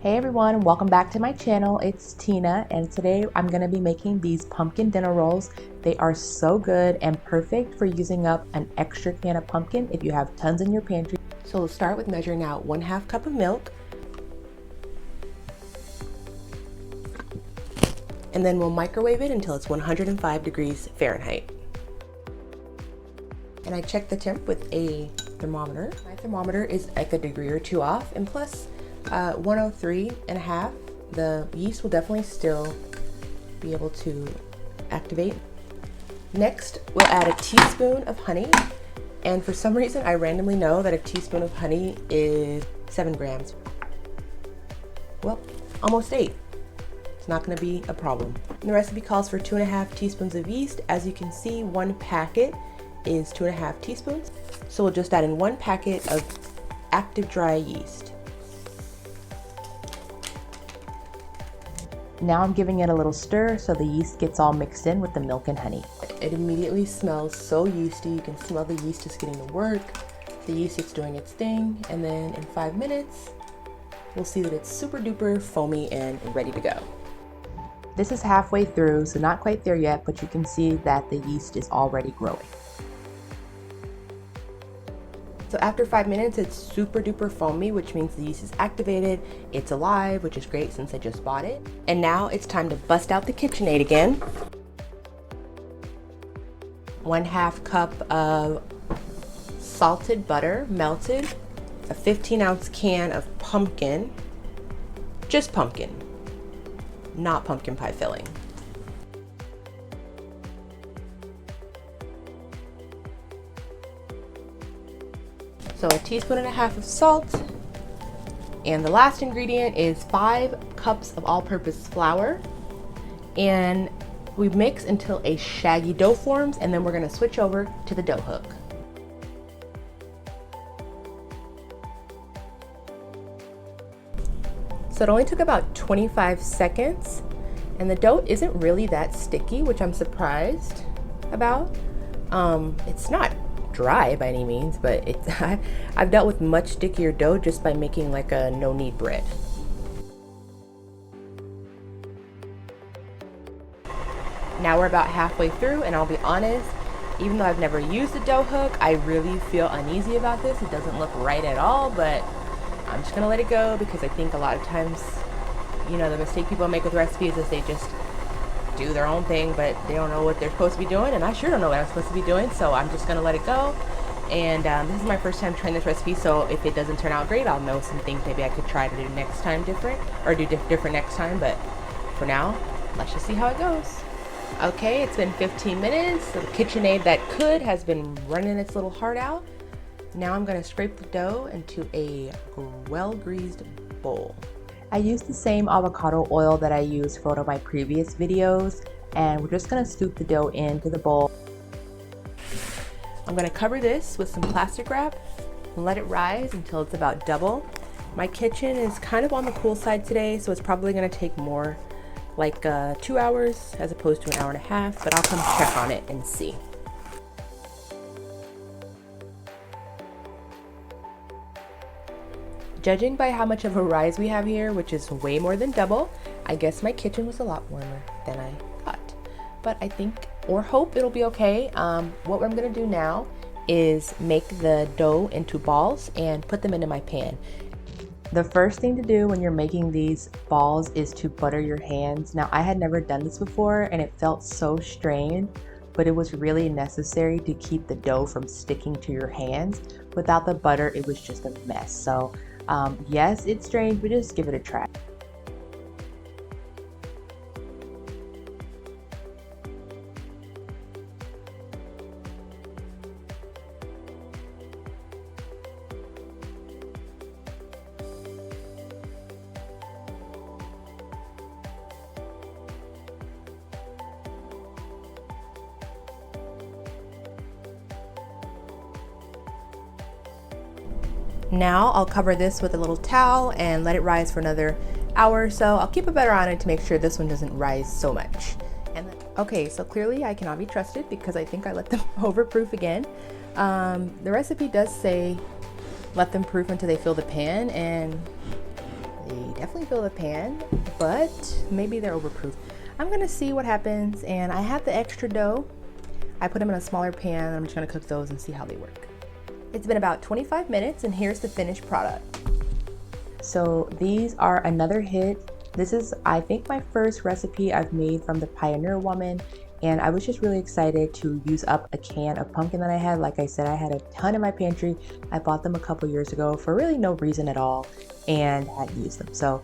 Hey everyone, welcome back to my channel. It's Tina, and today I'm going to be making these pumpkin dinner rolls. They are so good and perfect for using up an extra can of pumpkin if you have tons in your pantry. So we'll start with measuring out 1/2 cup of milk, and then we'll microwave it until it's 105 degrees Fahrenheit. And I checked the temp with a thermometer. My thermometer is like a degree or two off, and plus 103.5. The yeast will definitely still be able to activate. Next, we'll add a teaspoon of honey. And for some reason, I randomly know that a teaspoon of honey is 7 grams. Well, almost 8. It's not going to be a problem. And the recipe calls for 2.5 teaspoons of yeast. As you can see, 1 packet is 2.5 teaspoons. So we'll just add in 1 packet of active dry yeast. Now I'm giving it a little stir so the yeast gets all mixed in with the milk and honey. It immediately smells so yeasty. You can smell the yeast is getting to work. The yeast is doing its thing, and then in 5 minutes, we'll see that it's super duper foamy and ready to go. This is halfway through, so not quite there yet, but you can see that the yeast is already growing. So after 5 minutes, it's super duper foamy, which means the yeast is activated, it's alive, which is great since I just bought it. And now it's time to bust out the KitchenAid again. 1/2 cup of salted butter, melted, a 15-ounce can of pumpkin, just pumpkin, not pumpkin pie filling. So a teaspoon and a half of salt. And the last ingredient is 5 cups of all-purpose flour. And we mix until a shaggy dough forms, and then we're gonna switch over to the dough hook. So it only took about 25 seconds, and the dough isn't really that sticky, which I'm surprised about. It's not dry by any means, but I've dealt with much stickier dough just by making like a no-knead bread. Now we're about halfway through, and I'll be honest, even though I've never used a dough hook, I really feel uneasy about this. It doesn't look right at all, but I'm just gonna let it go because I think a lot of times, you know, the mistake people make with recipes is they just do their own thing, but they don't know what they're supposed to be doing, and I sure don't know what I'm supposed to be doing, so I'm just gonna let it go. And this is my first time trying this recipe, so if it doesn't turn out great, I'll know some things maybe I could try to do next time different, or do different next time, but for now, let's just see how it goes. Okay, it's been 15 minutes. The KitchenAid that could has been running its little heart out. Now I'm gonna scrape the dough into a well-greased bowl. I used the same avocado oil that I used for one of my previous videos, and we're just gonna scoop the dough into the bowl. I'm gonna cover this with some plastic wrap and let it rise until it's about double. My kitchen is kind of on the cool side today, so it's probably gonna take more, like 2 hours as opposed to 1.5 hours, but I'll come check on it and see. Judging by how much of a rise we have here, which is way more than double, I guess my kitchen was a lot warmer than I thought. But I think, or hope, it'll be okay. What I'm gonna do now is make the dough into balls and put them into my pan. The first thing to do when you're making these balls is to butter your hands. Now, I had never done this before and it felt so strange, but it was really necessary to keep the dough from sticking to your hands. Without the butter, it was just a mess. So yes, it's strange, but just give it a try. Now I'll cover this with a little towel and let it rise for another hour or so. I'll keep a better eye on it to make sure this one doesn't rise so much. Okay, so clearly I cannot be trusted because I think I let them overproof again. The recipe does say let them proof until they fill the pan, and they definitely feel the pan, but maybe they're overproof. I'm gonna see what happens, and I have the extra dough. I put them in a smaller pan. I'm just gonna cook those and see how they work. It's been about 25 minutes, and here's the finished product. So these are another hit. This is, I think, my first recipe I've made from the Pioneer Woman, and I was just really excited to use up a can of pumpkin that I had. Like I said, I had a ton in my pantry. I bought them a couple years ago for really no reason at all and hadn't used them. So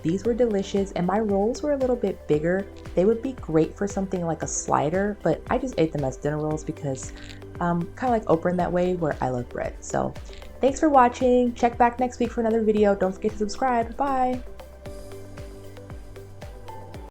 these were delicious, and my rolls were a little bit bigger. They would be great for something like a slider, but I just ate them as dinner rolls because kind of like Oprah in that way, where I love bread. So thanks for watching. Check back next week for another video. Don't forget to subscribe. Bye.